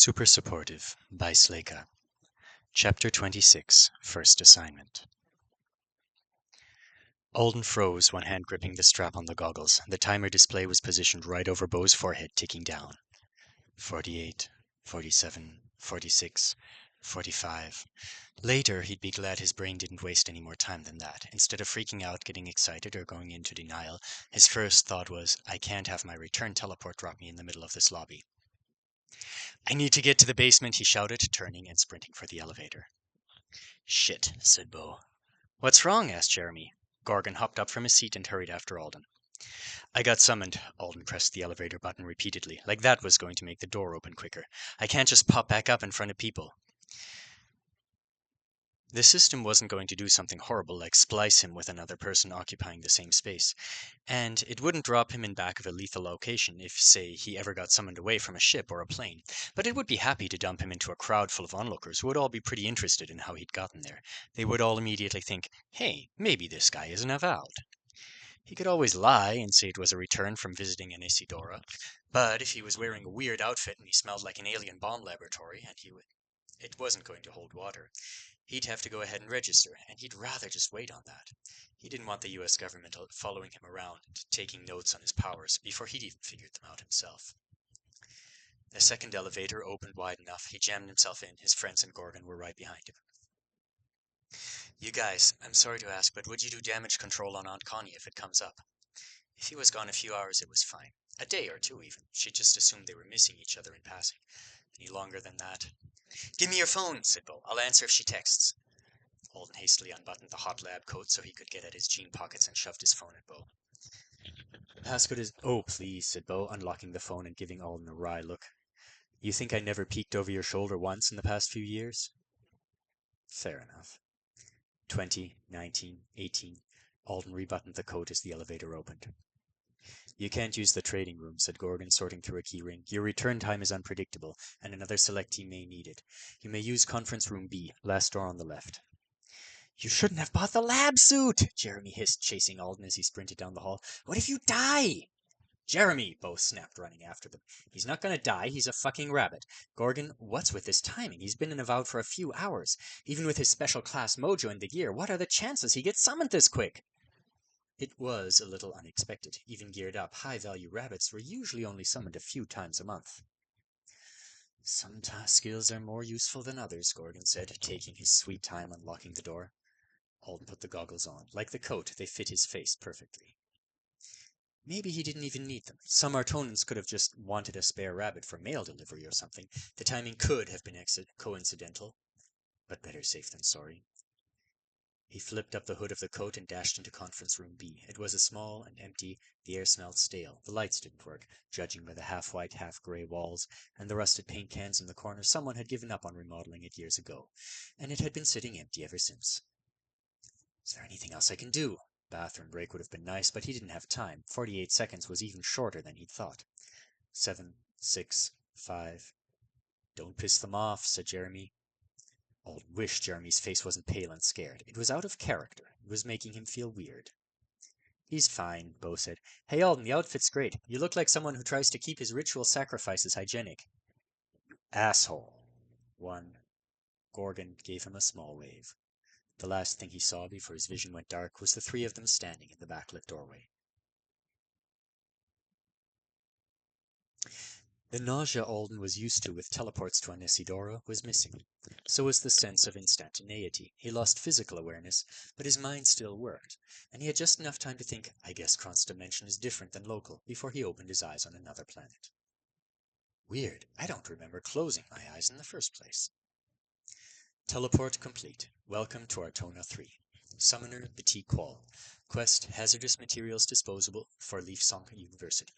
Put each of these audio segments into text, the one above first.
Super Supportive by Sleyca. Chapter 26, First Assignment. Alden froze, one hand gripping the strap on the goggles. The timer display was positioned right over Bo's forehead, ticking down. 48, 47, 46, 45. Later, he'd be glad his brain didn't waste any more time than that. Instead of freaking out, getting excited, or going into denial, his first thought was, I can't have my return teleport drop me in the middle of this lobby. I need to get to the basement, he shouted, turning and sprinting for the elevator. Shit, said Bo. What's wrong? Asked Jeremy. Gorgon hopped up from his seat and hurried after Alden. I got summoned. Alden pressed the elevator button repeatedly, like that was going to make the door open quicker. I can't just pop back up in front of people. The system wasn't going to do something horrible like splice him with another person occupying the same space, and it wouldn't drop him in back of a lethal location if, say, he ever got summoned away from a ship or a plane, but it would be happy to dump him into a crowd full of onlookers who would all be pretty interested in how he'd gotten there. They would all immediately think, hey, maybe this guy isn't avowed. He could always lie and say it was a return from visiting an Isidora, but if he was wearing a weird outfit and he smelled like an alien bomb laboratory, it wasn't going to hold water. He'd have to go ahead and register, and he'd rather just wait on that. He didn't want the U.S. government following him around and taking notes on his powers before he'd even figured them out himself. The second elevator opened wide enough. He jammed himself in. His friends and Gorgon were right behind him. You guys, I'm sorry to ask, but would you do damage control on Aunt Connie if it comes up? If he was gone a few hours, it was fine. A day or two, even. She just assumed they were missing each other in passing. Any longer than that? Give me your phone, said Bo. I'll answer if she texts. Alden hastily unbuttoned the hot lab coat so he could get at his jean pockets and shoved his phone at Bo. Passcode is... Oh, please, said Bo, unlocking the phone and giving Alden a wry look. You think I never peeked over your shoulder once in the past few years? Fair enough. 20, 19, 18. Alden rebuttoned the coat as the elevator opened. You can't use the trading room, said Gorgon, sorting through a keyring. Your return time is unpredictable, and another selectee may need it. You may use conference room B, last door on the left. You shouldn't have bought the lab suit, Jeremy hissed, chasing Alden as he sprinted down the hall. What if you die? Jeremy, Bo snapped, running after them. He's not going to die, he's a fucking rabbit. Gorgon, what's with this timing? He's been in Avowed for a few hours. Even with his special class mojo in the gear, what are the chances he gets summoned this quick? It was a little unexpected. Even geared up, high-value rabbits were usually only summoned a few times a month. Some skills are more useful than others, Gorgon said, taking his sweet time unlocking the door. Alden put the goggles on. Like the coat, they fit his face perfectly. Maybe he didn't even need them. Some Artonans could have just wanted a spare rabbit for mail delivery or something. The timing could have been coincidental, but better safe than sorry. He flipped up the hood of the coat and dashed into conference room B. It was small and empty. The air smelled stale. The lights didn't work, judging by the half-white, half-gray walls and the rusted paint cans in the corner. Someone had given up on remodeling it years ago, and it had been sitting empty ever since. Is there anything else I can do? Bathroom break would have been nice, but he didn't have time. 48 seconds was even shorter than he'd thought. 7, 6, 5. Don't piss them off, said Jeremy. Alden wished Jeremy's face wasn't pale and scared. It was out of character. It was making him feel weird. He's fine, Bo said. Hey, Alden, the outfit's great. You look like someone who tries to keep his ritual sacrifices hygienic. Asshole. 1. Gorgon gave him a small wave. The last thing he saw before his vision went dark was the three of them standing in the backlit doorway. The nausea Alden was used to with teleports to Isidora was missing. So was the sense of instantaneity. He lost physical awareness, but his mind still worked, and he had just enough time to think, I guess cross-dimension is different than local, before he opened his eyes on another planet. Weird, I don't remember closing my eyes in the first place. Teleport complete. Welcome to Artona 3. Summoner Petit Qual. Quest Hazardous Materials Disposable for Leafsong University.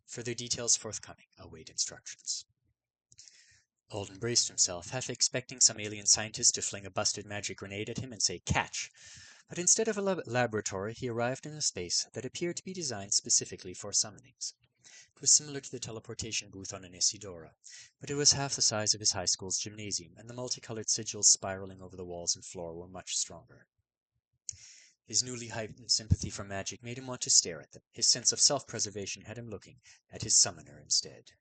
Further details forthcoming. Await instructions. Alden braced himself, half expecting some alien scientist to fling a busted magic grenade at him and say, catch! But instead of a laboratory, he arrived in a space that appeared to be designed specifically for summonings. It was similar to the teleportation booth on an Isidora, but it was half the size of his high school's gymnasium, and the multicolored sigils spiraling over the walls and floor were much stronger. His newly heightened sympathy for magic made him want to stare at them. His sense of self-preservation had him looking at his summoner instead.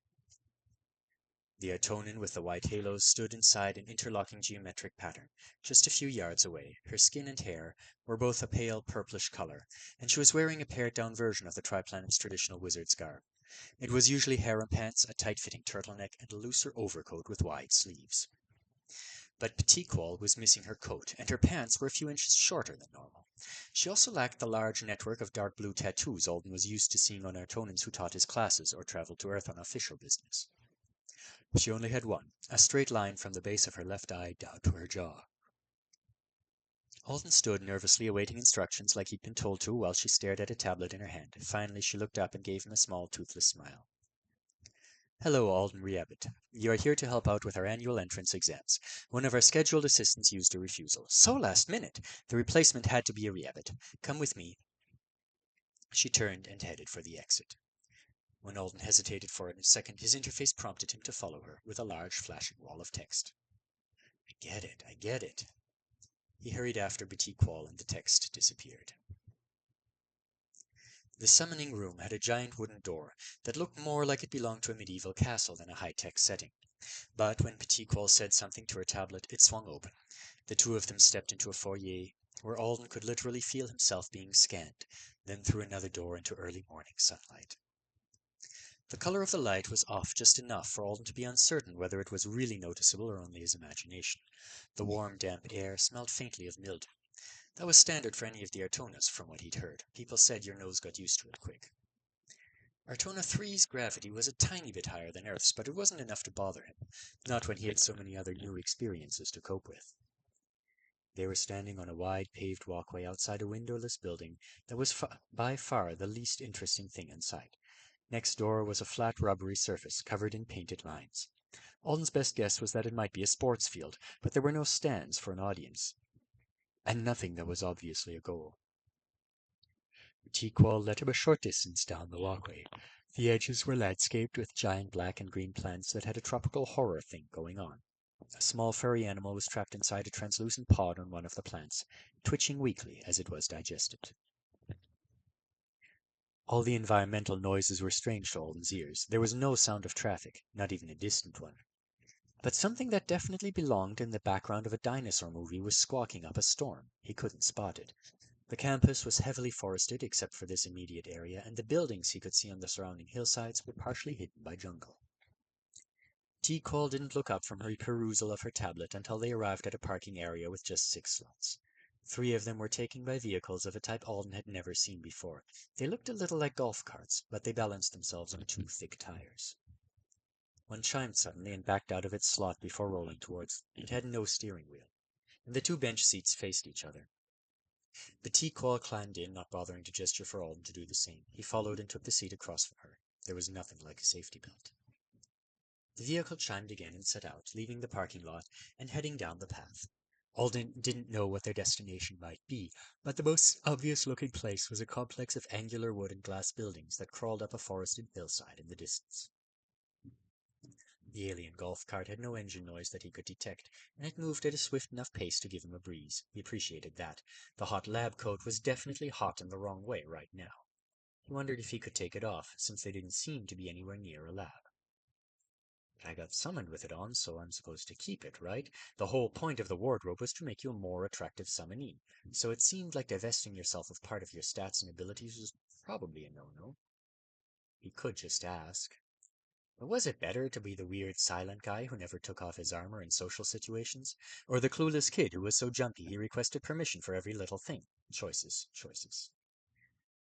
The Artonin with the white halos stood inside an interlocking geometric pattern, just a few yards away. Her skin and hair were both a pale purplish color, and she was wearing a pared-down version of the Triplanet's traditional wizard's garb. It was usually harem pants, a tight-fitting turtleneck, and a looser overcoat with wide sleeves. But Petiqual was missing her coat, and her pants were a few inches shorter than normal. She also lacked the large network of dark blue tattoos Alden was used to seeing on Artonans who taught his classes or traveled to Earth on official business. She only had one, a straight line from the base of her left eye down to her jaw. Alden stood nervously awaiting instructions like he'd been told to while she stared at a tablet in her hand. Finally, she looked up and gave him a small, toothless smile. Hello, Alden Riabit. You are here to help out with our annual entrance exams. One of our scheduled assistants used a refusal. So last minute. The replacement had to be a Riabit. Come with me. She turned and headed for the exit. When Alden hesitated for a second, his interface prompted him to follow her, with a large flashing wall of text. I get it. He hurried after Petiqual and the text disappeared. The summoning room had a giant wooden door that looked more like it belonged to a medieval castle than a high-tech setting. But when Petiqual said something to her tablet, it swung open. The two of them stepped into a foyer where Alden could literally feel himself being scanned, then through another door into early morning sunlight. The color of the light was off just enough for Alden to be uncertain whether it was really noticeable or only his imagination. The warm, damp air smelled faintly of mildew. That was standard for any of the Artonas, from what he'd heard. People said your nose got used to it quick. Artona 3's gravity was a tiny bit higher than Earth's, but it wasn't enough to bother him, not when he had so many other new experiences to cope with. They were standing on a wide paved walkway outside a windowless building that was by far the least interesting thing in sight. Next door was a flat rubbery surface covered in painted lines. Alden's best guess was that it might be a sports field, but there were no stands for an audience, and nothing that was obviously a goal. Petiqual led him a short distance down the walkway. The edges were landscaped with giant black and green plants that had a tropical horror thing going on. A small furry animal was trapped inside a translucent pod on one of the plants, twitching weakly as it was digested. All the environmental noises were strange to Alden's ears. There was no sound of traffic, not even a distant one. But something that definitely belonged in the background of a dinosaur movie was squawking up a storm. He couldn't spot it. The campus was heavily forested except for this immediate area, and the buildings he could see on the surrounding hillsides were partially hidden by jungle. T-Call didn't look up from her perusal of her tablet until they arrived at a parking area with just 6 slots. 3 of them were taken by vehicles of a type Alden had never seen before. They looked a little like golf carts, but they balanced themselves on 2 thick tires. One chimed suddenly and backed out of its slot before rolling towards. It had no steering wheel, and the 2 bench seats faced each other. The T-Call climbed in, not bothering to gesture for Alden to do the same. He followed and took the seat across from her. There was nothing like a safety belt. The vehicle chimed again and set out, leaving the parking lot and heading down the path. Alden didn't know what their destination might be, but the most obvious-looking place was a complex of angular wood and glass buildings that crawled up a forested hillside in the distance. The alien golf cart had no engine noise that he could detect, and it moved at a swift enough pace to give him a breeze. He appreciated that. The hot lab coat was definitely hot in the wrong way right now. He wondered if he could take it off, since they didn't seem to be anywhere near a lab. But I got summoned with it on, so I'm supposed to keep it, right? The whole point of the wardrobe was to make you a more attractive summonee, so it seemed like divesting yourself of part of your stats and abilities was probably a no-no. He could just ask. But was it better to be the weird silent guy who never took off his armor in social situations, or the clueless kid who was so jumpy he requested permission for every little thing? Choices.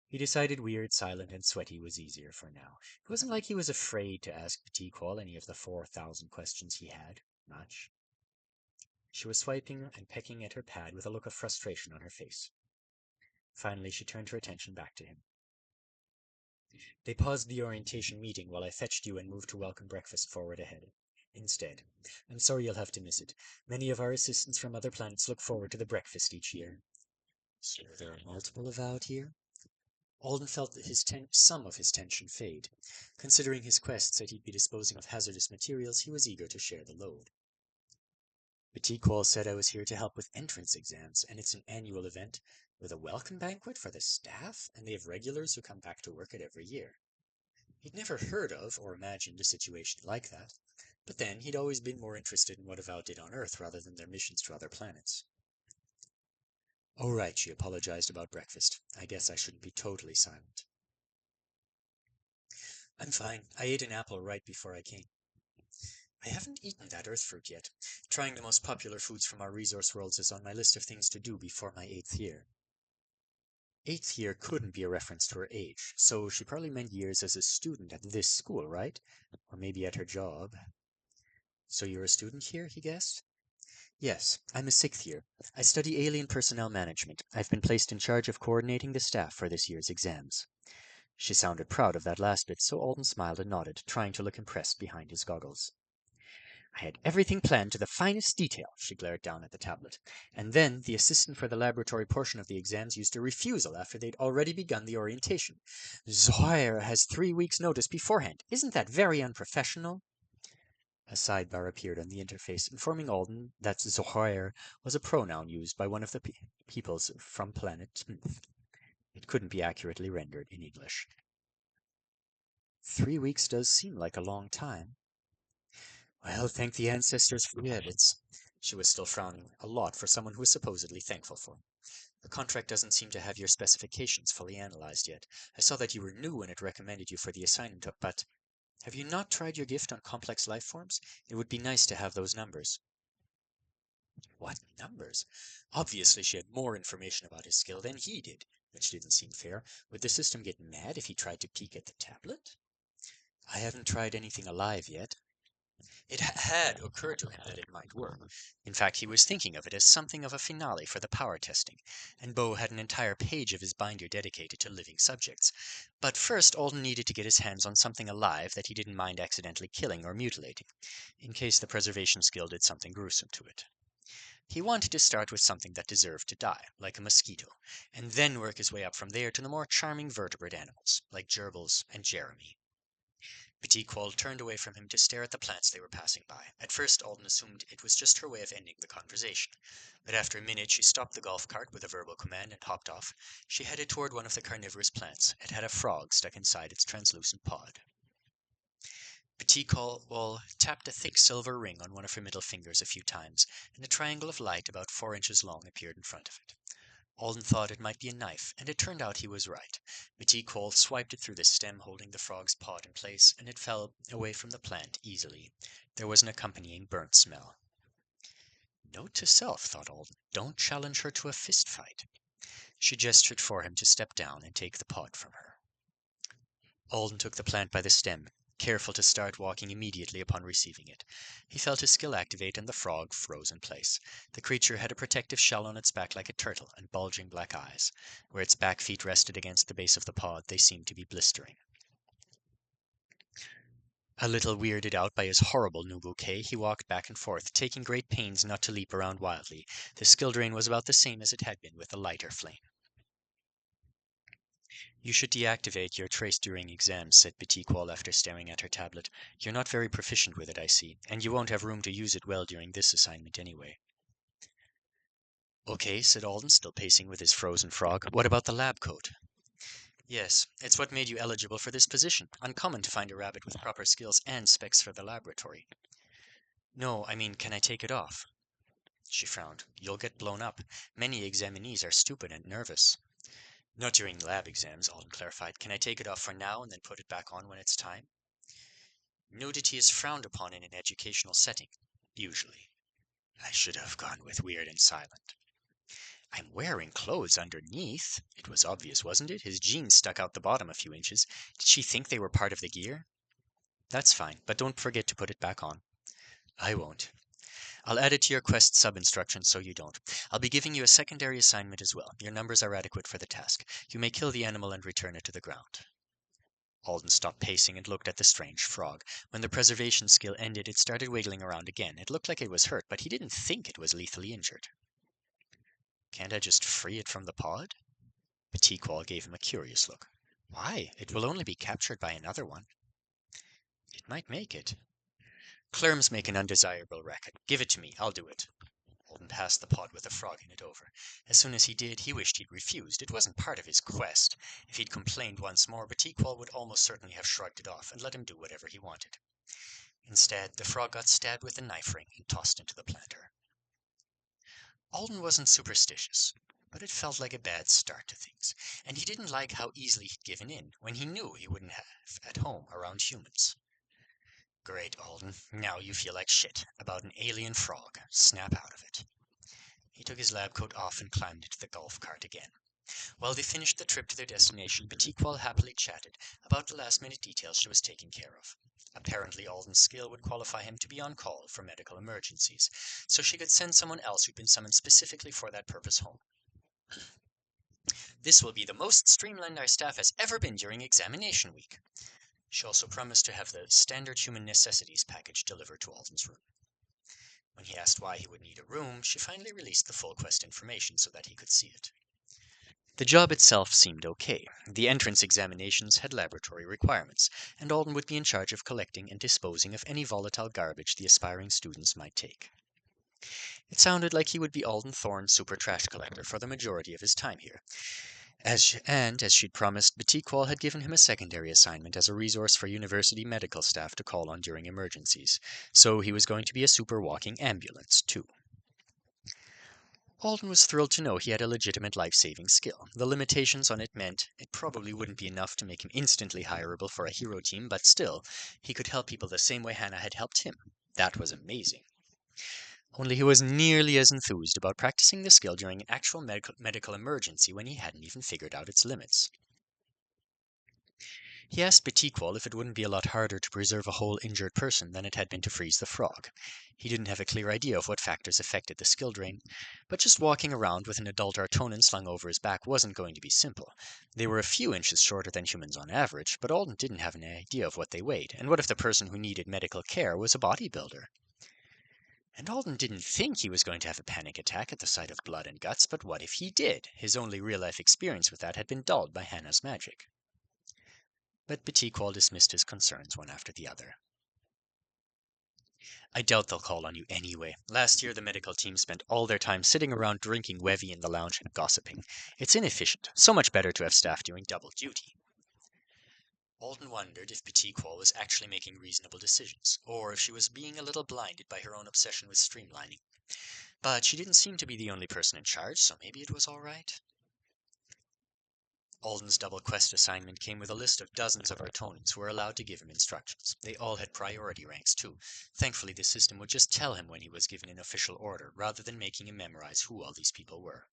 He decided weird, silent, and sweaty was easier for now. It wasn't like he was afraid to ask Petiqual any of the 4,000 questions he had. Much. She was swiping and pecking at her pad with a look of frustration on her face. Finally, she turned her attention back to him. They paused the orientation meeting while I fetched you and moved to welcome breakfast forward ahead. Instead. I'm sorry you'll have to miss it. Many of our assistants from other planets look forward to the breakfast each year. So there are multiple of out here? Alden felt that some of his tension fade. Considering his quest said he'd be disposing of hazardous materials, he was eager to share the load. Petiqual said I was here to help with entrance exams, and it's an annual event with a welcome banquet for the staff, and they have regulars who come back to work it every year. He'd never heard of or imagined a situation like that, But then, he'd always been more interested in what Avowed did on Earth rather than their missions to other planets. Oh, right, she apologized about breakfast. I guess I shouldn't be totally silent. I'm fine. I ate an apple right before I came. I haven't eaten that Earth fruit yet. Trying the most popular foods from our resource worlds is on my list of things to do before my 8th year. 8th year couldn't be a reference to her age, so she probably meant years as a student at this school, right? Or maybe at her job. So you're a student here, he guessed? Yes, I'm a 6th year. I study alien personnel management. I've been placed in charge of coordinating the staff for this year's exams. She sounded proud of that last bit, so Alden smiled and nodded, trying to look impressed behind his goggles. I had everything planned to the finest detail, she glared down at the tablet. And then the assistant for the laboratory portion of the exams used a refusal after they'd already begun the orientation. Zohar has 3 weeks' notice beforehand. Isn't that very unprofessional? A sidebar appeared on the interface, informing Alden that Zohar was a pronoun used by one of the peoples from planet Smith. It couldn't be accurately rendered in English. 3 weeks does seem like a long time. Well, thank the ancestors for the edits. She was still frowning a lot for someone who was supposedly thankful for. The contract doesn't seem to have your specifications fully analyzed yet. I saw that you were new when it recommended you for the assignment, but have you not tried your gift on complex life forms? It would be nice to have those numbers. What numbers? Obviously, she had more information about his skill than he did, which didn't seem fair. Would the system get mad if he tried to peek at the tablet? I haven't tried anything alive yet. It had occurred to him that it might work. In fact, he was thinking of it as something of a finale for the power testing, and Bo had an entire page of his binder dedicated to living subjects. But first, Alden needed to get his hands on something alive that he didn't mind accidentally killing or mutilating, in case the preservation skill did something gruesome to it. He wanted to start with something that deserved to die, like a mosquito, and then work his way up from there to the more charming vertebrate animals, like gerbils and Jeremy. Petit Quoll turned away from him to stare at the plants they were passing by. At first, Alden assumed it was just her way of ending the conversation. But after a minute, she stopped the golf cart with a verbal command and hopped off. She headed toward one of the carnivorous plants. It had a frog stuck inside its translucent pod. Petit Quoll tapped a thick silver ring on one of her middle fingers a few times, and a triangle of light about 4 inches long appeared in front of it. Alden thought it might be a knife, and it turned out he was right. Petit Quoll swiped it through the stem holding the frog's pod in place, and it fell away from the plant easily. There was an accompanying burnt smell. Note to self, thought Alden, don't challenge her to a fist fight. She gestured for him to step down and take the pod from her. Alden took the plant by the stem, careful to start walking immediately upon receiving it. He felt his skill activate and the frog froze in place. The creature had a protective shell on its back like a turtle and bulging black eyes. Where its back feet rested against the base of the pod, they seemed to be blistering. A little weirded out by his horrible new bouquet, he walked back and forth, taking great pains not to leap around wildly. The skill drain was about the same as it had been with the lighter flame. You should deactivate your trace during exams, said Petit Quoll after staring at her tablet. You're not very proficient with it, I see, and you won't have room to use it well during this assignment anyway. Okay, said Alden, still pacing with his frozen frog. What about the lab coat? Yes, it's what made you eligible for this position. Uncommon to find a rabbit with proper skills and specs for the laboratory. No, I mean, can I take it off? She frowned. You'll get blown up. Many examinees are stupid and nervous. Not during lab exams, Alden clarified. Can I take it off for now and then put it back on when it's time? Nudity is frowned upon in an educational setting, usually. I should have gone with weird and silent. I'm wearing clothes underneath. It was obvious, wasn't it? His jeans stuck out the bottom a few inches. Did she think they were part of the gear? That's fine, but don't forget to put it back on. I won't. I'll add it to your quest sub-instructions so you don't. I'll be giving you a secondary assignment as well. Your numbers are adequate for the task. You may kill the animal and return it to the ground. Alden stopped pacing and looked at the strange frog. When the preservation skill ended, it started wiggling around again. It looked like it was hurt, but he didn't think it was lethally injured. Can't I just free it from the pod? Petit Quoll gave him a curious look. Why? It will only be captured by another one. It might make it. Clerms make an undesirable racket. Give it to me. I'll do it. Alden passed the pod with the frog in it over. As soon as he did, he wished he'd refused. It wasn't part of his quest. If he'd complained once more, Petit Quoll would almost certainly have shrugged it off and let him do whatever he wanted. Instead, the frog got stabbed with a knife ring and tossed into the planter. Alden wasn't superstitious, but it felt like a bad start to things, and he didn't like how easily he'd given in when he knew he wouldn't have at home around humans. Great, Alden. Now you feel like shit about an alien frog. Snap out of it. He took his lab coat off and climbed into the golf cart again. While they finished the trip to their destination, Batikwal happily chatted about the last-minute details she was taking care of. Apparently, Alden's skill would qualify him to be on call for medical emergencies, so she could send someone else who'd been summoned specifically for that purpose home. This will be the most streamlined our staff has ever been during examination week. She also promised to have the standard human necessities package delivered to Alden's room. When he asked why he would need a room, she finally released the full quest information so that he could see it. The job itself seemed okay. The entrance examinations had laboratory requirements, and Alden would be in charge of collecting and disposing of any volatile garbage the aspiring students might take. It sounded like he would be Alden Thorne's super trash collector for the majority of his time here. As she'd promised, Batikwal had given him a secondary assignment as a resource for university medical staff to call on during emergencies, so he was going to be a super walking ambulance, too. Alden was thrilled to know he had a legitimate life-saving skill. The limitations on it meant it probably wouldn't be enough to make him instantly hireable for a hero team, but still, he could help people the same way Hannah had helped him. That was amazing. Only he was nearly as enthused about practicing the skill during an actual medical emergency when he hadn't even figured out its limits. He asked Batikwal if it wouldn't be a lot harder to preserve a whole injured person than it had been to freeze the frog. He didn't have a clear idea of what factors affected the skill drain, but just walking around with an adult Artonan slung over his back wasn't going to be simple. They were a few inches shorter than humans on average, but Alden didn't have an idea of what they weighed, and what if the person who needed medical care was a bodybuilder? And Alden didn't think he was going to have a panic attack at the sight of blood and guts, but what if he did? His only real-life experience with that had been dulled by Hannah's magic. But Batikwal dismissed his concerns one after the other. I doubt they'll call on you anyway. Last year the medical team spent all their time sitting around drinking Wevy in the lounge and gossiping. It's inefficient. So much better to have staff doing double duty. Alden wondered if Batikwal was actually making reasonable decisions, or if she was being a little blinded by her own obsession with streamlining. But she didn't seem to be the only person in charge, so maybe it was all right. Alden's double quest assignment came with a list of dozens of Artonans who were allowed to give him instructions. They all had priority ranks, too. Thankfully, the system would just tell him when he was given an official order, rather than making him memorize who all these people were.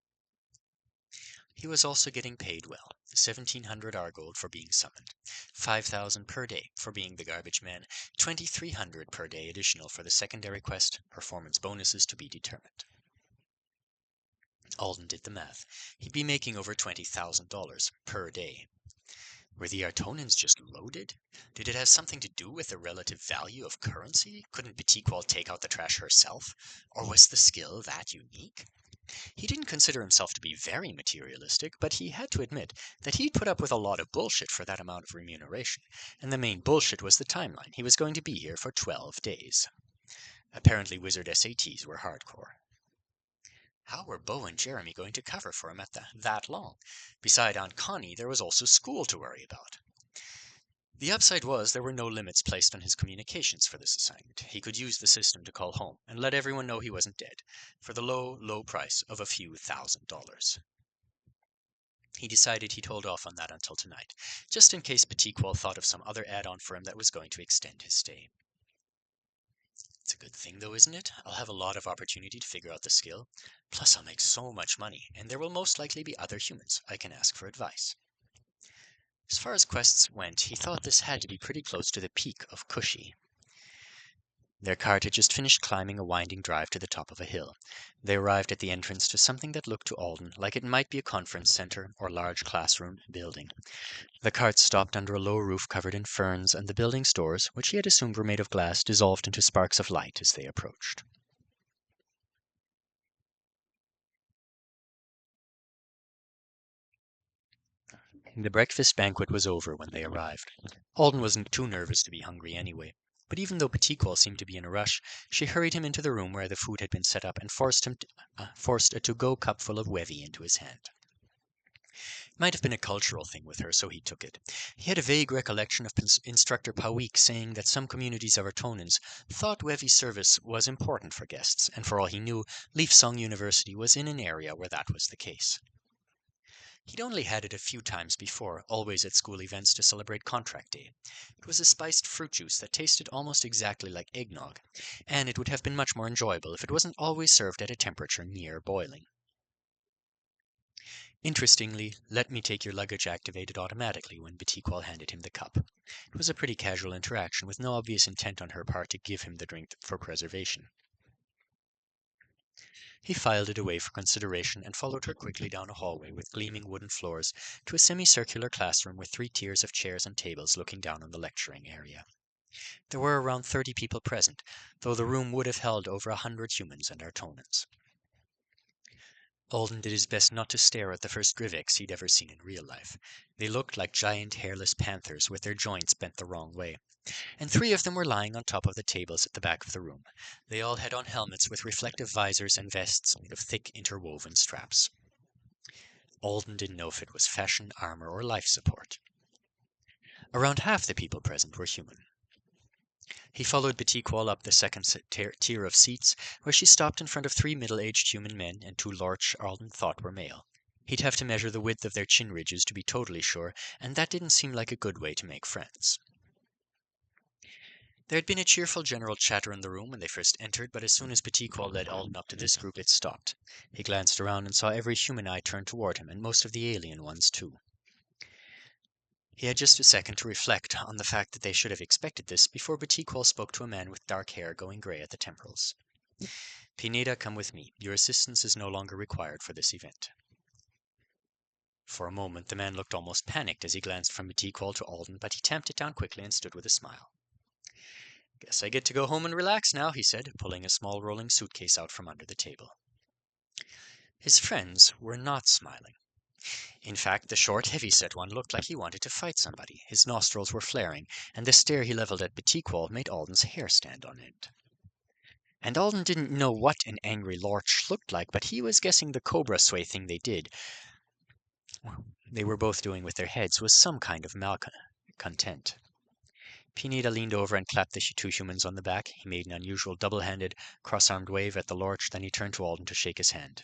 He was also getting paid well, 1,700 Argold for being summoned, 5,000 per day for being the garbage man, 2,300 per day additional for the secondary quest, performance bonuses to be determined. Alden did the math. He'd be making over $20,000 per day. Were the Artonans just loaded? Did it have something to do with the relative value of currency? Couldn't Batikwal take out the trash herself? Or was the skill that unique? He didn't consider himself to be very materialistic, but he had to admit that he'd put up with a lot of bullshit for that amount of remuneration, and the main bullshit was the timeline. He was going to be here for 12 days. Apparently wizard SATs were hardcore. How were Bo and Jeremy going to cover for him at that long? Beside Aunt Connie, there was also school to worry about. The upside was there were no limits placed on his communications for this assignment. He could use the system to call home and let everyone know he wasn't dead, for the low, low price of a few $1,000s. He decided he'd hold off on that until tonight, just in case Batikwal thought of some other add-on for him that was going to extend his stay. It's a good thing, though, isn't it? I'll have a lot of opportunity to figure out the skill. Plus, I'll make so much money, and there will most likely be other humans I can ask for advice. As far as quests went, he thought this had to be pretty close to the peak of Cushy. Their cart had just finished climbing a winding drive to the top of a hill. They arrived at the entrance to something that looked to Alden like it might be a conference center or large classroom building. The cart stopped under a low roof covered in ferns, and the building's doors, which he had assumed were made of glass, dissolved into sparks of light as they approached. The breakfast banquet was over when they arrived. Alden wasn't too nervous to be hungry anyway. But even though Batikwal seemed to be in a rush, she hurried him into the room where the food had been set up and forced a to-go cup full of Wevy into his hand. Might have been a cultural thing with her, so he took it. He had a vague recollection of Instructor Pawik saying that some communities of Artonans thought Wevi service was important for guests, and for all he knew, Leaf Song University was in an area where that was the case. He'd only had it a few times before, always at school events to celebrate Contract Day. It was a spiced fruit juice that tasted almost exactly like eggnog, and it would have been much more enjoyable if it wasn't always served at a temperature near boiling. Interestingly, "Let me take your luggage" activated automatically when Batikwal handed him the cup. It was a pretty casual interaction, with no obvious intent on her part to give him the drink for preservation. He filed it away for consideration and followed her quickly down a hallway with gleaming wooden floors to a semicircular classroom with 3 tiers of chairs and tables looking down on the lecturing area. There were around 30 people present, though the room would have held over 100 humans and Artonans. Alden did his best not to stare at the first Grivex he'd ever seen in real life. They looked like giant hairless panthers with their joints bent the wrong way, and 3 of them were lying on top of the tables at the back of the room. They all had on helmets with reflective visors and vests made of thick interwoven straps. Alden didn't know if it was fashion, armor, or life support. Around half the people present were human. He followed Batikwal up the second tier of seats, where she stopped in front of 3 middle-aged human men and 2 large Alden thought were male. He'd have to measure the width of their chin ridges to be totally sure, and that didn't seem like a good way to make friends. There had been a cheerful general chatter in the room when they first entered, but as soon as Batikwal led Alden up to this group, it stopped. He glanced around and saw every human eye turn toward him, and most of the alien ones, too. He had just a second to reflect on the fact that they should have expected this before Batikwal spoke to a man with dark hair going grey at the temporals. "Pineda, come with me. Your assistance is no longer required for this event." For a moment the man looked almost panicked as he glanced from Batikwal to Alden, but he tamped it down quickly and stood with a smile. "Guess I get to go home and relax now," he said, pulling a small rolling suitcase out from under the table. His friends were not smiling. In fact, the short, heavy-set one looked like he wanted to fight somebody. His nostrils were flaring, and the stare he leveled at Batikwal made Alden's hair stand on end. And Alden didn't know what an angry lorch looked like, but he was guessing the cobra sway thing they were both doing with their heads was some kind of malcontent. Pineda leaned over and clapped the 2 humans on the back. He made an unusual double-handed, cross-armed wave at the lorch, then he turned to Alden to shake his hand.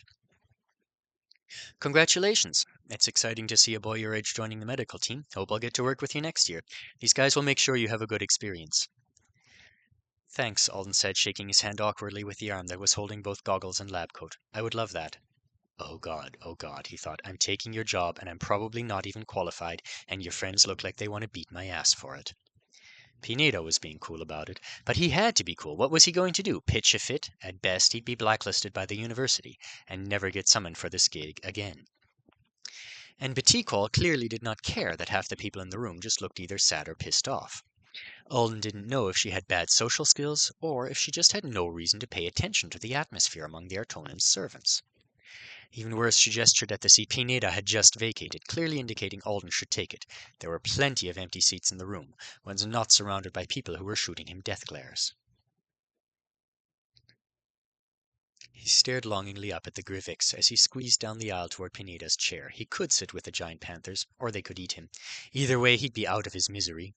"Congratulations. It's exciting to see a boy your age joining the medical team. Hope I'll get to work with you next year. These guys will make sure you have a good experience." "Thanks," Alden said, shaking his hand awkwardly with the arm that was holding both goggles and lab coat. "I would love that." Oh God, he thought. "I'm taking your job, and I'm probably not even qualified, and your friends look like they want to beat my ass for it." Pineda was being cool about it, but he had to be cool. What was he going to do? Pitch a fit? At best, he'd be blacklisted by the university, and never get summoned for this gig again. And Batikwal clearly did not care that half the people in the room just looked either sad or pissed off. Alden didn't know if she had bad social skills, or if she just had no reason to pay attention to the atmosphere among the Artonan's servants. Even worse, she gestured at the seat Pineda had just vacated, clearly indicating Alden should take it. There were plenty of empty seats in the room, ones not surrounded by people who were shooting him death glares. He stared longingly up at the Grivix as he squeezed down the aisle toward Pineda's chair. He could sit with the giant panthers, or they could eat him. Either way, he'd be out of his misery.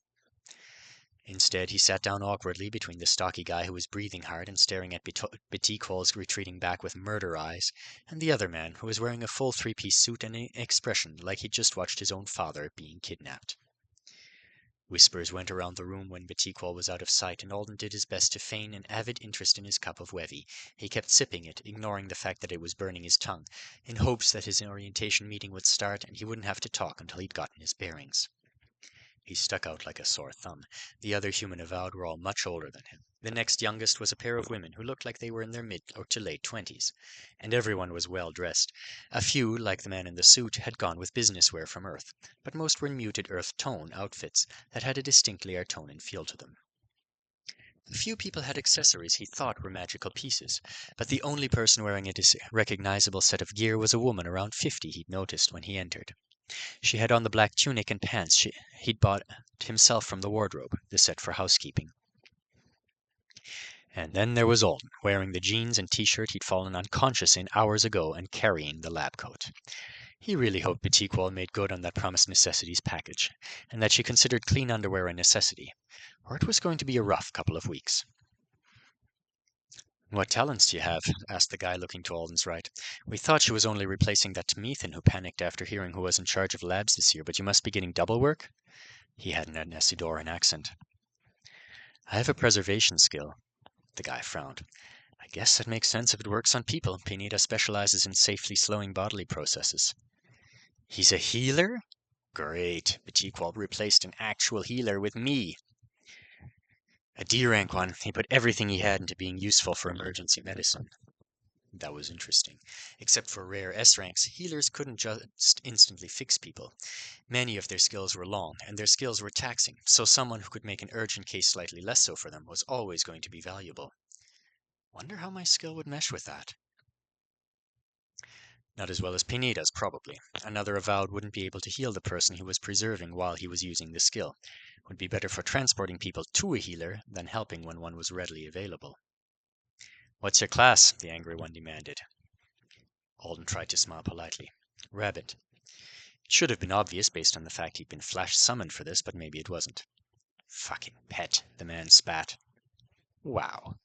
Instead, he sat down awkwardly between the stocky guy who was breathing hard and staring at Batikwal's retreating back with murder eyes, and the other man who was wearing a full 3-piece suit and an expression like he'd just watched his own father being kidnapped. Whispers went around the room when Batikwal was out of sight, and Alden did his best to feign an avid interest in his cup of Wevi. He kept sipping it, ignoring the fact that it was burning his tongue, in hopes that his orientation meeting would start and he wouldn't have to talk until he'd gotten his bearings. He stuck out like a sore thumb. The other human avowed were all much older than him. The next youngest was a pair of women who looked like they were in their mid or to late 20s, and everyone was well dressed. A few, like the man in the suit, had gone with business wear from Earth, but most were in muted Earth tone outfits that had a distinctly Artonan feel to them. A few people had accessories he thought were magical pieces, but the only person wearing a recognizable set of gear was a woman around 50 he'd noticed when he entered. She had on the black tunic and pants he'd bought himself from the wardrobe, the set for housekeeping. And then there was Alden, wearing the jeans and t-shirt he'd fallen unconscious in hours ago and carrying the lab coat. He really hoped Betiquol made good on that promised necessities package, and that she considered clean underwear a necessity, or it was going to be a rough couple of weeks. "What talents do you have?" asked the guy looking to Alden's right. "We thought she was only replacing that Tmethan who panicked after hearing who was in charge of labs this year, but you must be getting double work?" He had an Nesidoran accent. "I have a preservation skill." The guy frowned. "I guess that makes sense if it works on people. Pineda specializes in safely slowing bodily processes." "He's a healer? Great. Betiquol replaced an actual healer with me." A D-rank one. He put everything he had into being useful for emergency medicine. That was interesting. Except for rare S ranks, healers couldn't just instantly fix people. Many of their skills were long, and their skills were taxing, so someone who could make an urgent case slightly less so for them was always going to be valuable. Wonder how my skill would mesh with that. Not as well as Pineda's, probably. Another avowed wouldn't be able to heal the person he was preserving while he was using the skill. Would be better for transporting people to a healer than helping when one was readily available. "What's your class?" the angry one demanded. Alden tried to smile politely. "Rabbit." It should have been obvious based on the fact he'd been flash summoned for this, but maybe it wasn't. "Fucking pet," the man spat. "Wow."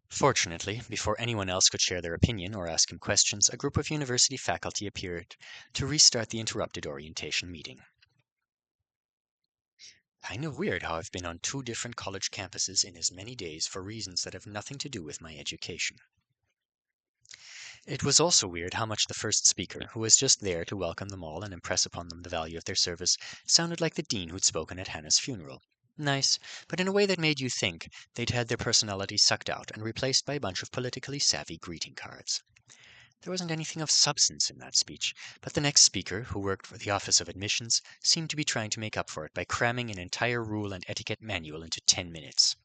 Fortunately, before anyone else could share their opinion or ask him questions, a group of university faculty appeared to restart the interrupted orientation meeting. Kind of weird how I've been on 2 different college campuses in as many days for reasons that have nothing to do with my education. It was also weird how much the first speaker, who was just there to welcome them all and impress upon them the value of their service, sounded like the dean who'd spoken at Hannah's funeral. Nice, but in a way that made you think they'd had their personality sucked out and replaced by a bunch of politically savvy greeting cards. There wasn't anything of substance in that speech, but the next speaker, who worked for the Office of Admissions, seemed to be trying to make up for it by cramming an entire rule and etiquette manual into 10 minutes.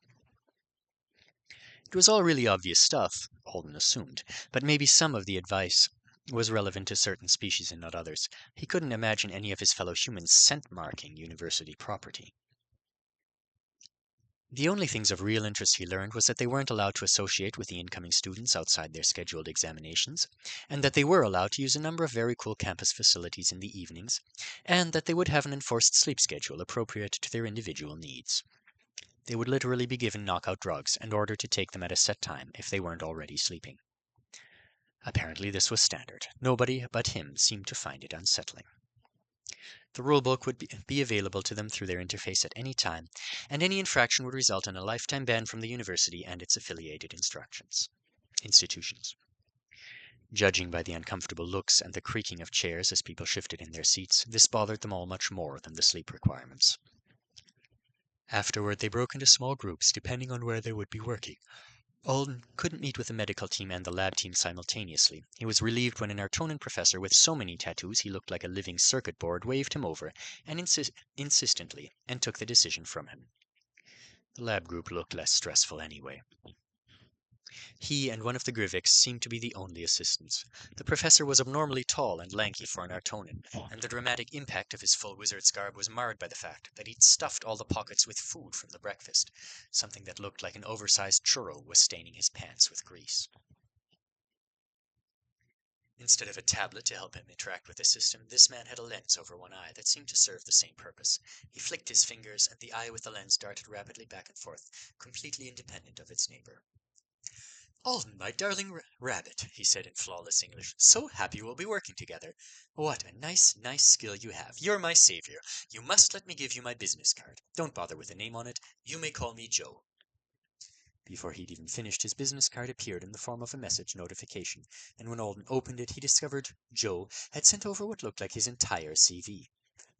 It was all really obvious stuff, Holden assumed, but maybe some of the advice was relevant to certain species and not others. He couldn't imagine any of his fellow humans scent-marking university property. The only things of real interest he learned was that they weren't allowed to associate with the incoming students outside their scheduled examinations, and that they were allowed to use a number of very cool campus facilities in the evenings, and that they would have an enforced sleep schedule appropriate to their individual needs. They would literally be given knockout drugs and ordered to take them at a set time if they weren't already sleeping. Apparently this was standard. Nobody but him seemed to find it unsettling. The rulebook would be available to them through their interface at any time, and any infraction would result in a lifetime ban from the university and its affiliated institutions. Judging by the uncomfortable looks and the creaking of chairs as people shifted in their seats, this bothered them all much more than the sleep requirements. Afterward, they broke into small groups depending on where they would be working. Alden couldn't meet with the medical team and the lab team simultaneously. He was relieved when an Artonan professor with so many tattoos he looked like a living circuit board waved him over and insistently and took the decision from him. The lab group looked less stressful anyway. He and one of the Grivics seemed to be the only assistants. The professor was abnormally tall and lanky for an Artonan, and the dramatic impact of his full wizard's garb was marred by the fact that he'd stuffed all the pockets with food from the breakfast. Something that looked like an oversized churro was staining his pants with grease. Instead of a tablet to help him interact with the system, this man had a lens over one eye that seemed to serve the same purpose. He flicked his fingers, and the eye with the lens darted rapidly back and forth, completely independent of its neighbor. "Alden, my darling rabbit," he said in flawless English. "So happy we'll be working together. What a nice skill you have. You're my savior. You must let me give you my business card. Don't bother with a name on it. You may call me Joe." Before he'd even finished, his business card appeared in the form of a message notification, and when Alden opened it, he discovered Joe had sent over what looked like his entire CV,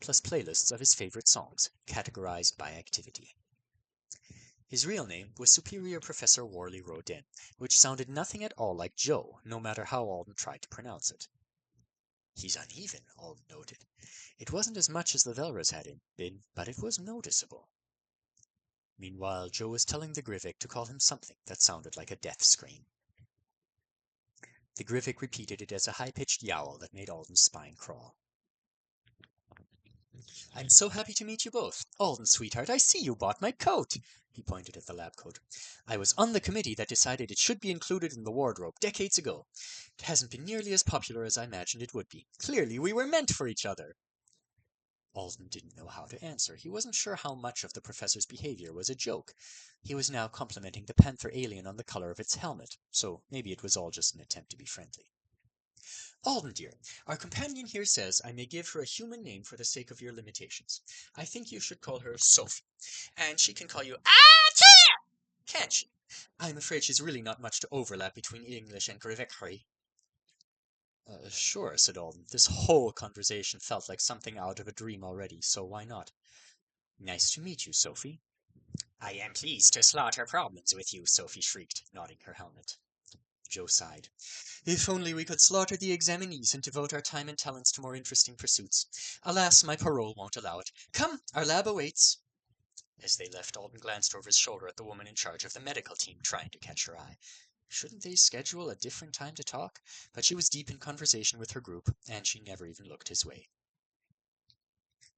plus playlists of his favorite songs, categorized by activity. His real name was Superior Professor Worley Rodin, which sounded nothing at all like Joe, no matter how Alden tried to pronounce it. "He's uneven," Alden noted. It wasn't as much as the Velras had been, but it was noticeable. Meanwhile, Joe was telling the Grivic to call him something that sounded like a death scream. The Grivic repeated it as a high-pitched yowl that made Alden's spine crawl. I'm so happy to meet you both. Alden, sweetheart, I see you bought my coat. He pointed at the lab coat. I was on the committee that decided it should be included in the wardrobe decades ago. It hasn't been nearly as popular as I imagined it would be. Clearly, we were meant for each other. Alden didn't know how to answer. He wasn't sure how much of the professor's behavior was a joke. He was now complimenting the panther alien on the color of its helmet, so maybe it was all just an attempt to be friendly. Alden, dear, our companion here says I may give her a human name for the sake of your limitations. I think you should call her Sophie, and she can call you can't she? I'm afraid she's really not much to overlap between English and Greveckery. Sure, said Alden. This whole conversation felt like something out of a dream already, so why not? Nice to meet you, Sophie. I am pleased to slaughter problems with you, Sophie shrieked, nodding her helmet. Joe sighed. If only we could slaughter the examinees and devote our time and talents to more interesting pursuits. Alas, my parole won't allow it. Come, our lab awaits. As they left, Alden glanced over his shoulder at the woman in charge of the medical team, trying to catch her eye. Shouldn't they schedule a different time to talk? But she was deep in conversation with her group, and she never even looked his way.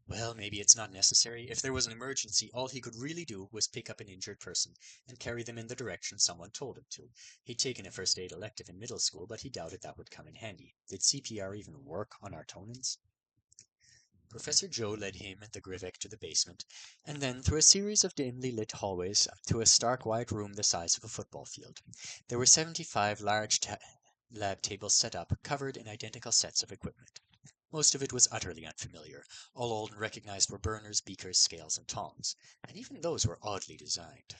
Well, maybe it's not necessary. If there was an emergency, all he could really do was pick up an injured person and carry them in the direction someone told him to. He'd taken a first aid elective in middle school, but he doubted that would come in handy. Did CPR even work on Artonans? Professor Joe led him and the Grivek to the basement, and then through a series of dimly lit hallways to a stark white room the size of a football field. There were 75 large lab tables set up, covered in identical sets of equipment. Most of it was utterly unfamiliar. All Alden recognized were burners, beakers, scales, and tongs, and even those were oddly designed.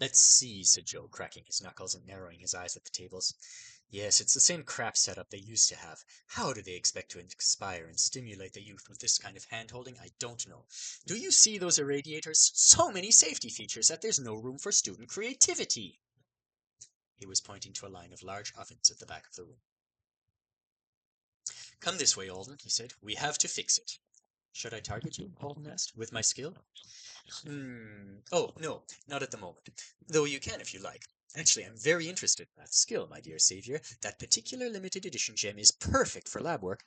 Let's see, said Joe, cracking his knuckles and narrowing his eyes at the tables. Yes, it's the same crap setup they used to have. How do they expect to inspire and stimulate the youth with this kind of hand-holding? I don't know. Do you see those irradiators? So many safety features that there's no room for student creativity. He was pointing to a line of large ovens at the back of the room. Come this way, Alden, he said. We have to fix it. Should I target you? Alden asked. With my skill? Oh, no, not at the moment. Though you can if you like. Actually, I'm very interested in that skill, my dear savior. That particular limited edition gem is perfect for lab work,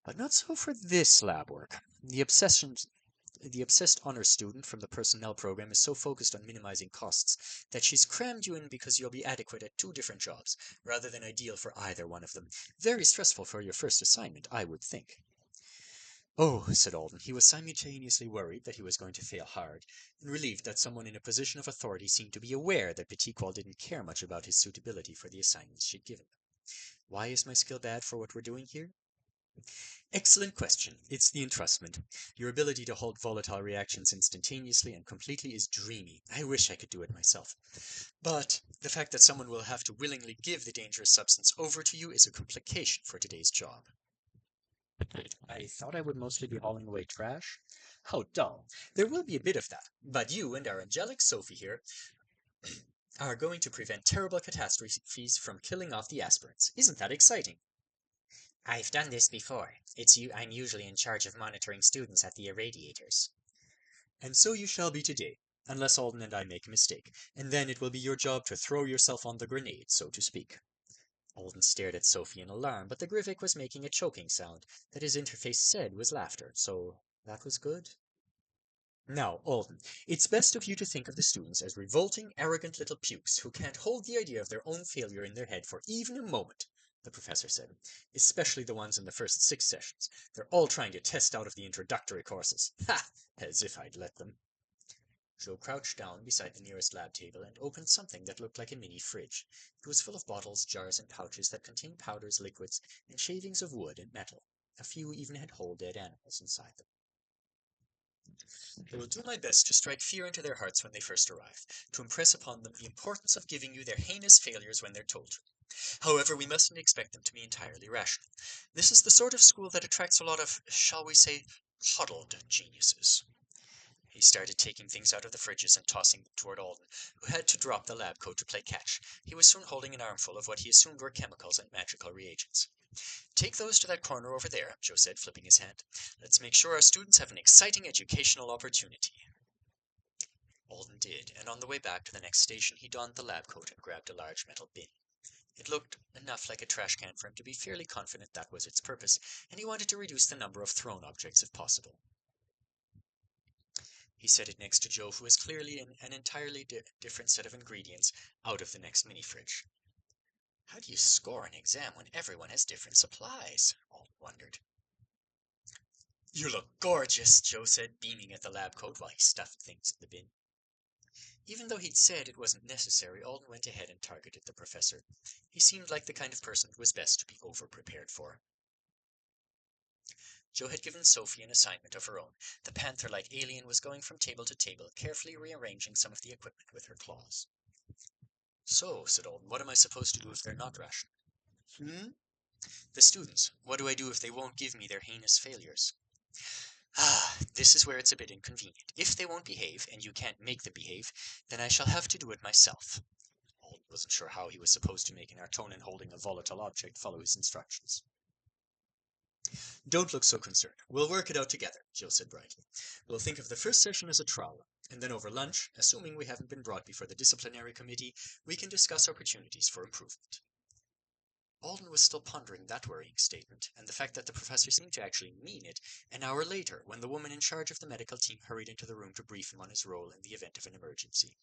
but not so for this lab work. The obsessed honor student from the personnel program is so focused on minimizing costs that she's crammed you in because you'll be adequate at 2 different jobs, rather than ideal for either one of them. Very stressful for your first assignment, I would think. Oh, said Alden. He was simultaneously worried that he was going to fail hard, and relieved that someone in a position of authority seemed to be aware that Petitqual didn't care much about his suitability for the assignments she'd given him. Why is my skill bad for what we're doing here? Excellent question. It's the entrustment. Your ability to hold volatile reactions instantaneously and completely is dreamy. I wish I could do it myself. But the fact that someone will have to willingly give the dangerous substance over to you is a complication for today's job. I thought I would mostly be hauling away trash. How dull. There will be a bit of that, but you and our angelic Sophie here are going to prevent terrible catastrophes from killing off the aspirants. Isn't that exciting? I've done this before. I'm usually in charge of monitoring students at the irradiators. And so you shall be today, unless Alden and I make a mistake, and then it will be your job to throw yourself on the grenade, so to speak. Alden stared at Sophie in alarm, but the Grivik was making a choking sound that his interface said was laughter, so that was good. Now, Alden, it's best of you to think of the students as revolting, arrogant little pukes who can't hold the idea of their own failure in their head for even a moment, the professor said. Especially the ones in the first 6 sessions. They're all trying to test out of the introductory courses. Ha! As if I'd let them. Joe crouched down beside the nearest lab table and opened something that looked like a mini fridge. It was full of bottles, jars, and pouches that contained powders, liquids, and shavings of wood and metal. A few even had whole dead animals inside them. I will do my best to strike fear into their hearts when they first arrive, to impress upon them the importance of giving you their heinous failures when they're told to. However, we mustn't expect them to be entirely rational. This is the sort of school that attracts a lot of, shall we say, coddled geniuses. He started taking things out of the fridges and tossing them toward Alden, who had to drop the lab coat to play catch. He was soon holding an armful of what he assumed were chemicals and magical reagents. Take those to that corner over there, Joe said, flipping his hand. Let's make sure our students have an exciting educational opportunity. Alden did, and on the way back to the next station he donned the lab coat and grabbed a large metal bin. It looked enough like a trash can for him to be fairly confident that was its purpose, and he wanted to reduce the number of thrown objects if possible. He set it next to Joe, who was clearly in an entirely different set of ingredients out of the next mini-fridge. How do you score an exam when everyone has different supplies? Alden wondered. You look gorgeous, Joe said, beaming at the lab coat while he stuffed things in the bin. Even though he'd said it wasn't necessary, Alden went ahead and targeted the professor. He seemed like the kind of person it was best to be over-prepared for. Joe had given Sophie an assignment of her own. The panther-like alien was going from table to table, carefully rearranging some of the equipment with her claws. So, said Alden, what am I supposed to do if they're not rational? The students. What do I do if they won't give me their heinous failures? This is where it's a bit inconvenient. If they won't behave, and you can't make them behave, then I shall have to do it myself. Alden wasn't sure how he was supposed to make an Artonan holding a volatile object follow his instructions. Don't look so concerned. We'll work it out together, Joe said brightly. We'll think of the first session as a trial, and then over lunch, assuming we haven't been brought before the disciplinary committee, we can discuss opportunities for improvement. Alden was still pondering that worrying statement, and the fact that the professor seemed to actually mean it, an hour later, when the woman in charge of the medical team hurried into the room to brief him on his role in the event of an emergency.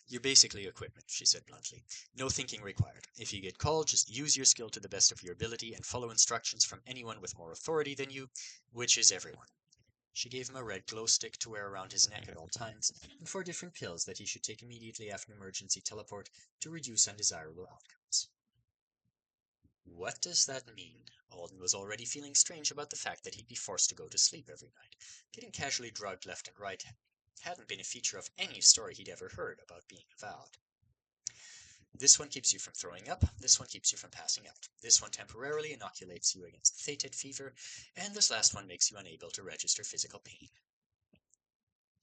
You're basically equipment, she said bluntly. No thinking required. If you get called, just use your skill to the best of your ability and follow instructions from anyone with more authority than you, which is everyone. She gave him a red glow stick to wear around his neck at all times, and 4 different pills that he should take immediately after an emergency teleport to reduce undesirable outcomes. What does that mean? Alden was already feeling strange about the fact that he'd be forced to go to sleep every night. Getting casually drugged left and right hadn't been a feature of any story he'd ever heard about being avowed. This one keeps you from throwing up, this one keeps you from passing out, this one temporarily inoculates you against theted fever, and this last one makes you unable to register physical pain.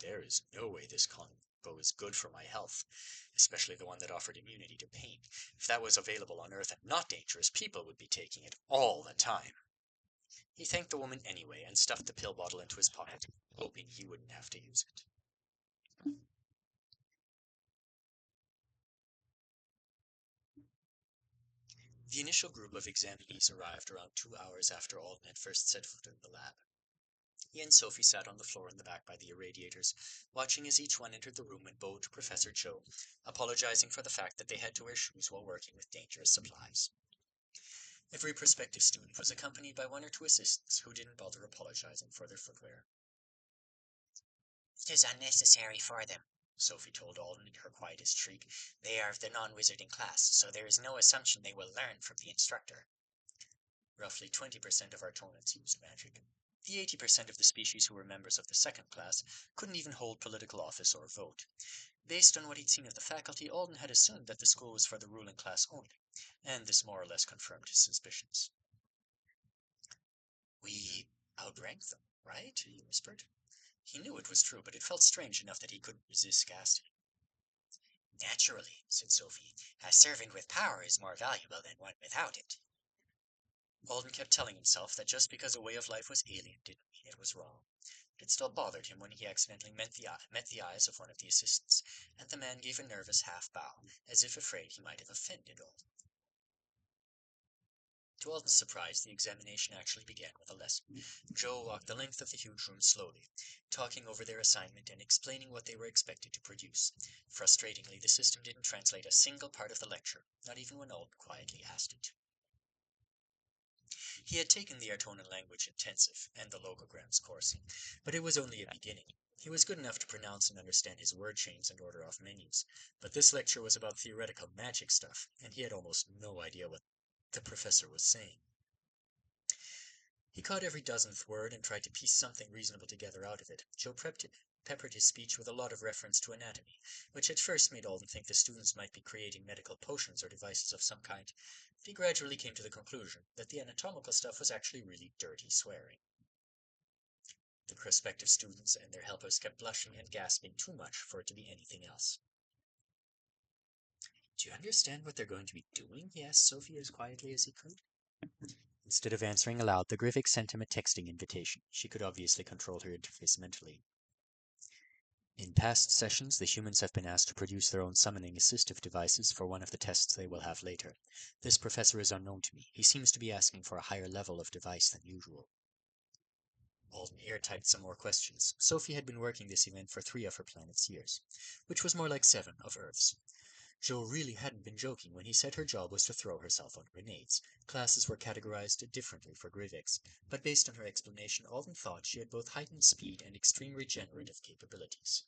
There is no way this combo is good for my health, especially the one that offered immunity to pain. If that was available on Earth and not dangerous, people would be taking it all the time. He thanked the woman anyway and stuffed the pill bottle into his pocket, hoping he wouldn't have to use it. The initial group of examinees arrived around 2 hours after Alden had first set foot in the lab. He and Sophie sat on the floor in the back by the irradiators, watching as each one entered the room and bowed to Professor Joe, apologizing for the fact that they had to wear shoes while working with dangerous supplies. Every prospective student was accompanied by 1 or 2 assistants who didn't bother apologizing for their footwear. It is unnecessary for them, Sophie told Alden in her quietest shriek. They are of the non-wizarding class, so there is no assumption they will learn from the instructor. Roughly 20% of Artonans used magic. The 80% of the species who were members of the second class couldn't even hold political office or vote. Based on what he'd seen of the faculty, Alden had assumed that the school was for the ruling class only, and this more or less confirmed his suspicions. We outranked them, right? He whispered. He knew it was true, but it felt strange enough that he couldn't resist gasping. Naturally, said Sophie. A servant with power is more valuable than one without it. Alden kept telling himself that just because a way of life was alien didn't mean it was wrong. It still bothered him when he accidentally met the eyes of one of the assistants, and the man gave a nervous half-bow, as if afraid he might have offended Alden. To Alden's surprise, the examination actually began with a lesson. Joe walked the length of the huge room slowly, talking over their assignment and explaining what they were expected to produce. Frustratingly, the system didn't translate a single part of the lecture, not even when Alden quietly asked it to. He had taken the Artonan language intensive and the logograms course, but it was only a beginning. He was good enough to pronounce and understand his word chains and order off menus, but this lecture was about theoretical magic stuff, and he had almost no idea what the professor was saying. He caught every dozenth word and tried to piece something reasonable together out of it. Joe peppered his speech with a lot of reference to anatomy, which at first made Alden think the students might be creating medical potions or devices of some kind, but he gradually came to the conclusion that the anatomical stuff was actually really dirty swearing. The prospective students and their helpers kept blushing and gasping too much for it to be anything else. Do you understand what they're going to be doing? He asked Sophie as quietly as he could. Instead of answering aloud, the Griffix sent him a texting invitation. She could obviously control her interface mentally. In past sessions, the humans have been asked to produce their own summoning assistive devices for one of the tests they will have later. This professor is unknown to me. He seems to be asking for a higher level of device than usual. Alden airtighted some more questions. Sophie had been working this event for 3 of her planet's years, which was more like 7 of Earth's. Joe really hadn't been joking when he said her job was to throw herself on grenades. Classes were categorized differently for Grivex, but based on her explanation, Alden thought she had both heightened speed and extreme regenerative capabilities.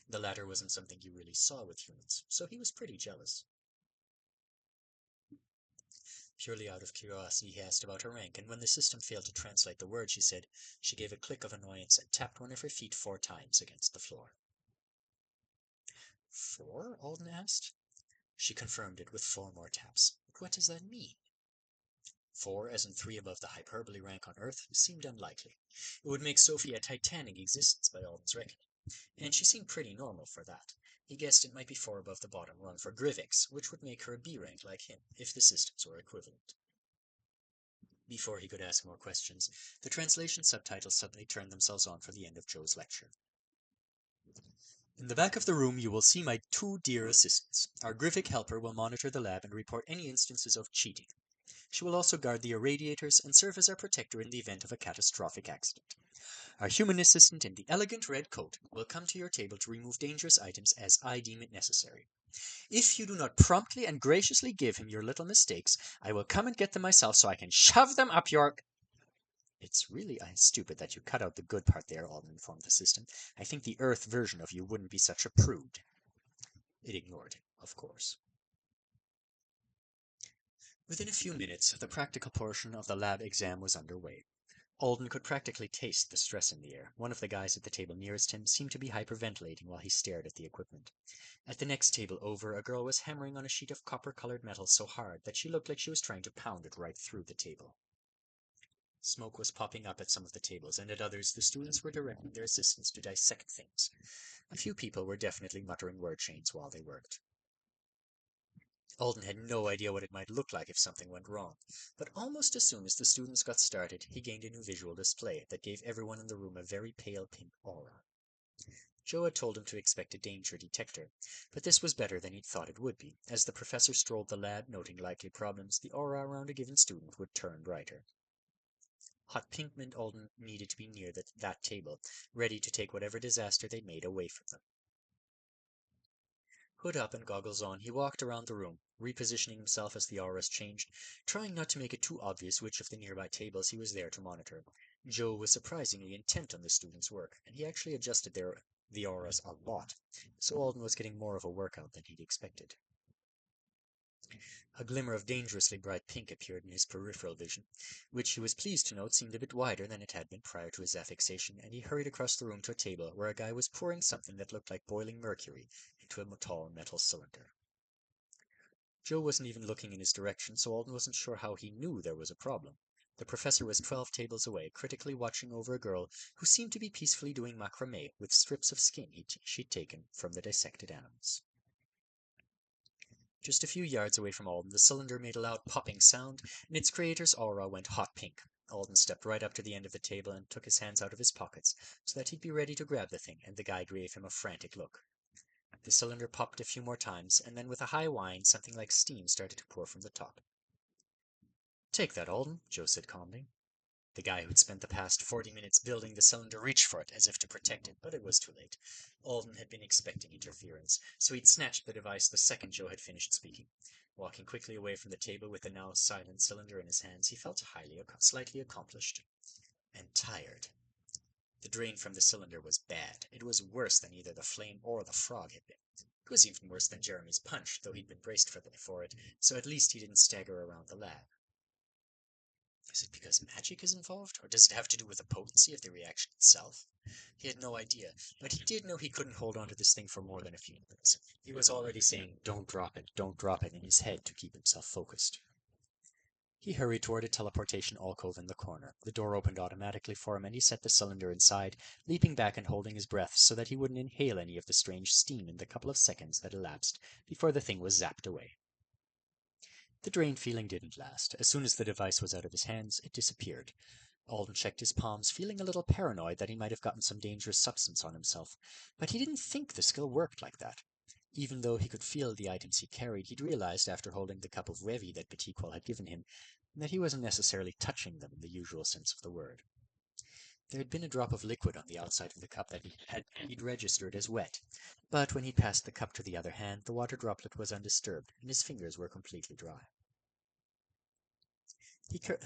The latter wasn't something you really saw with humans, so he was pretty jealous. Purely out of curiosity, he asked about her rank, and when the system failed to translate the word she said, she gave a click of annoyance and tapped one of her feet 4 times against the floor. 4? Alden asked. She confirmed it with 4 more taps. But what does that mean? 4, as in 3 above the hyperbole rank on Earth, seemed unlikely. It would make Sophie a titanic existence by Alden's reckoning, and she seemed pretty normal for that. He guessed it might be 4 above the bottom rung for Grivex, which would make her a B rank like him, if the systems were equivalent. Before he could ask more questions, the translation subtitles suddenly turned themselves on for the end of Joe's lecture. In the back of the room you will see my 2 dear assistants. Our Grivic helper will monitor the lab and report any instances of cheating. She will also guard the irradiators and serve as our protector in the event of a catastrophic accident. Our human assistant in the elegant red coat will come to your table to remove dangerous items as I deem it necessary. If you do not promptly and graciously give him your little mistakes, I will come and get them myself so I can shove them up your... It's really stupid that you cut out the good part there, Alden informed the system. I think the Earth version of you wouldn't be such a prude. It ignored him, of course. Within a few minutes, the practical portion of the lab exam was underway. Alden could practically taste the stress in the air. One of the guys at the table nearest him seemed to be hyperventilating while he stared at the equipment. At the next table over, a girl was hammering on a sheet of copper-colored metal so hard that she looked like she was trying to pound it right through the table. Smoke was popping up at some of the tables, and at others the students were directing their assistants to dissect things. A few people were definitely muttering word chains while they worked. Alden had no idea what it might look like if something went wrong, but almost as soon as the students got started, he gained a new visual display that gave everyone in the room a very pale pink aura. Joe had told him to expect a danger detector, but this was better than he'd thought it would be. As the professor strolled the lab, noting likely problems, the aura around a given student would turn brighter. Hot pink meant Alden needed to be near that table, ready to take whatever disaster they made away from them. Hood up and goggles on, he walked around the room, repositioning himself as the auras changed, trying not to make it too obvious which of the nearby tables he was there to monitor. Joe was surprisingly intent on the students' work, and he actually adjusted the auras a lot, so Alden was getting more of a workout than he'd expected. A glimmer of dangerously bright pink appeared in his peripheral vision, which he was pleased to note seemed a bit wider than it had been prior to his affixation, and he hurried across the room to a table where a guy was pouring something that looked like boiling mercury into a tall metal cylinder. Joe wasn't even looking in his direction, so Alden wasn't sure how he knew there was a problem. The professor was 12 tables away, critically watching over a girl who seemed to be peacefully doing macrame with strips of skin she'd taken from the dissected animals. Just a few yards away from Alden, the cylinder made a loud popping sound, and its creator's aura went hot pink. Alden stepped right up to the end of the table and took his hands out of his pockets so that he'd be ready to grab the thing, and the guy gave him a frantic look. The cylinder popped a few more times, and then with a high whine, something like steam started to pour from the top. "Take that, Alden," Joe said calmly. The guy who'd spent the past 40 minutes building the cylinder reached for it as if to protect it, but it was too late. Alden had been expecting interference, so he'd snatched the device the second Joe had finished speaking. Walking quickly away from the table with the now silent cylinder in his hands, he felt slightly accomplished and tired. The drain from the cylinder was bad. It was worse than either the flame or the frog had been. It was even worse than Jeremy's punch, though he'd been braced for it, so at least he didn't stagger around the lab. Is it because magic is involved, or does it have to do with the potency of the reaction itself? He had no idea, but he did know he couldn't hold on to this thing for more than a few minutes. He was already saying, don't drop it, in his head to keep himself focused. He hurried toward a teleportation alcove in the corner. The door opened automatically for him, and he set the cylinder inside, leaping back and holding his breath so that he wouldn't inhale any of the strange steam in the couple of seconds that elapsed before the thing was zapped away. The drained feeling didn't last. As soon as the device was out of his hands, it disappeared. Alden checked his palms, feeling a little paranoid that he might have gotten some dangerous substance on himself, but he didn't think the skill worked like that. Even though he could feel the items he carried, he'd realized after holding the cup of Revi that Betiquol had given him that he wasn't necessarily touching them in the usual sense of the word. There had been a drop of liquid on the outside of the cup that he'd registered as wet, but when he passed the cup to the other hand, the water droplet was undisturbed, and his fingers were completely dry.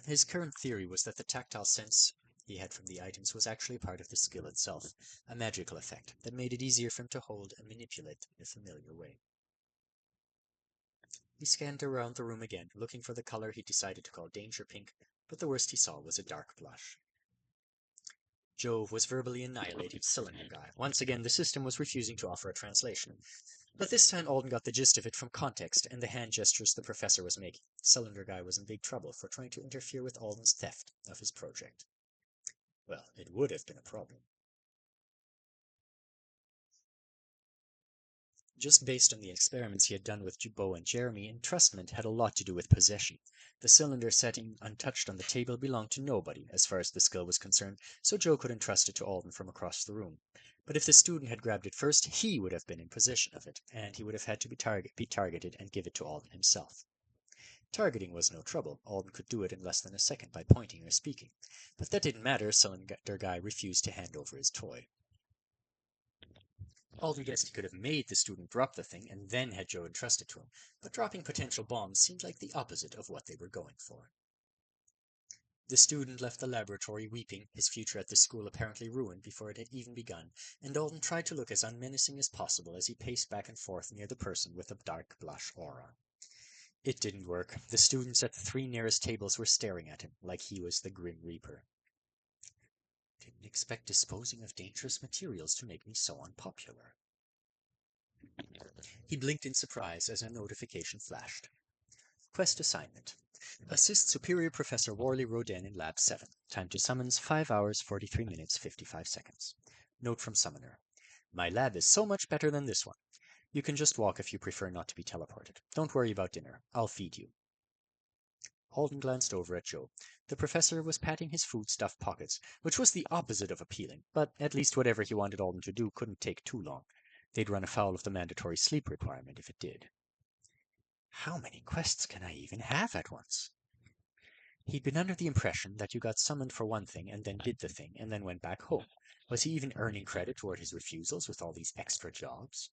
His current theory was that the tactile sense he had from the items was actually part of the skill itself, a magical effect that made it easier for him to hold and manipulate them in a familiar way. He scanned around the room again, looking for the color he decided to call Danger Pink, but the worst he saw was a dark blush. Joe was verbally annihilating Cylinder Guy. Once again, the system was refusing to offer a translation. But this time Alden got the gist of it from context and the hand gestures the professor was making. Cylinder Guy was in big trouble for trying to interfere with Alden's theft of his project. Well, it would have been a problem. Just based on the experiments he had done with Jubbo and Jeremy, entrustment had a lot to do with possession. The cylinder sitting untouched on the table belonged to nobody, as far as the skill was concerned, so Joe could entrust it to Alden from across the room. But if the student had grabbed it first, he would have been in possession of it, and he would have had to be targeted and give it to Alden himself. Targeting was no trouble. Alden could do it in less than a second by pointing or speaking. But that didn't matter, Cylinder Guy refused to hand over his toy. Alden guessed he could have made the student drop the thing and then had Joe entrust it to him, but dropping potential bombs seemed like the opposite of what they were going for. The student left the laboratory weeping, his future at the school apparently ruined before it had even begun, and Alden tried to look as unmenacing as possible as he paced back and forth near the person with the dark blush aura. It didn't work. The students at the 3 nearest tables were staring at him, like he was the Grim Reaper. Didn't expect disposing of dangerous materials to make me so unpopular. He blinked in surprise as a notification flashed. Quest assignment. Assist Superior Professor Worley Rodin in Lab 7. Time to summons 5 hours 43 minutes 55 seconds. Note from Summoner. My lab is so much better than this one. You can just walk if you prefer not to be teleported. Don't worry about dinner. I'll feed you. Alden glanced over at Joe. The professor was patting his food-stuffed pockets, which was the opposite of appealing, but at least whatever he wanted Alden to do couldn't take too long. They'd run afoul of the mandatory sleep requirement if it did. How many quests can I even have at once? He'd been under the impression that you got summoned for one thing and then did the thing and then went back home. Was he even earning credit toward his refusals with all these extra jobs?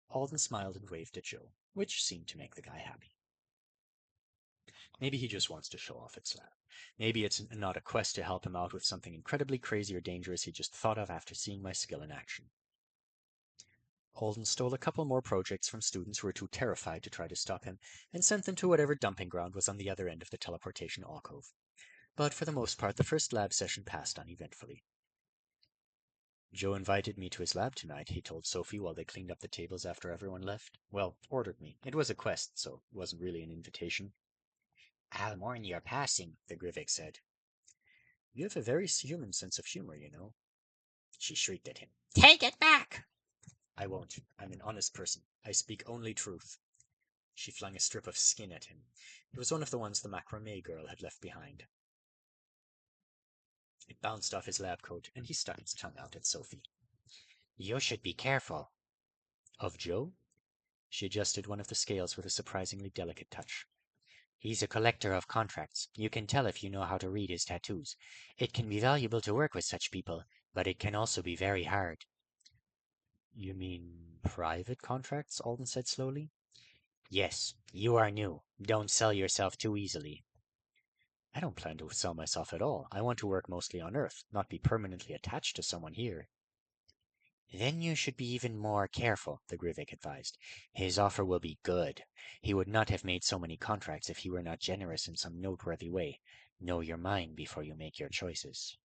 Alden smiled and waved at Joe, which seemed to make the guy happy. Maybe he just wants to show off at Slab. Maybe it's not a quest to help him out with something incredibly crazy or dangerous he just thought of after seeing my skill in action. Alden stole a couple more projects from students who were too terrified to try to stop him, and sent them to whatever dumping ground was on the other end of the teleportation alcove. But for the most part, the first lab session passed uneventfully. Joe invited me to his lab tonight, he told Sophie while they cleaned up the tables after everyone left. Well, ordered me. It was a quest, so it wasn't really an invitation. I'll mourn your passing, the Grivik said. You have a very human sense of humor, you know. She shrieked at him. Take it back! I won't. I'm an honest person. I speak only truth. She flung a strip of skin at him. It was one of the ones the macrame girl had left behind. It bounced off his lab coat, and he stuck his tongue out at Sophie. You should be careful. Of Joe? She adjusted one of the scales with a surprisingly delicate touch. He's a collector of contracts. You can tell if you know how to read his tattoos. It can be valuable to work with such people, but it can also be very hard. You mean private contracts? Alden said slowly. Yes, you are new. Don't sell yourself too easily. I don't plan to sell myself at all. I want to work mostly on Earth, not be permanently attached to someone here. Then you should be even more careful, the Grivik advised. His offer will be good. He would not have made so many contracts if he were not generous in some noteworthy way. Know your mind before you make your choices.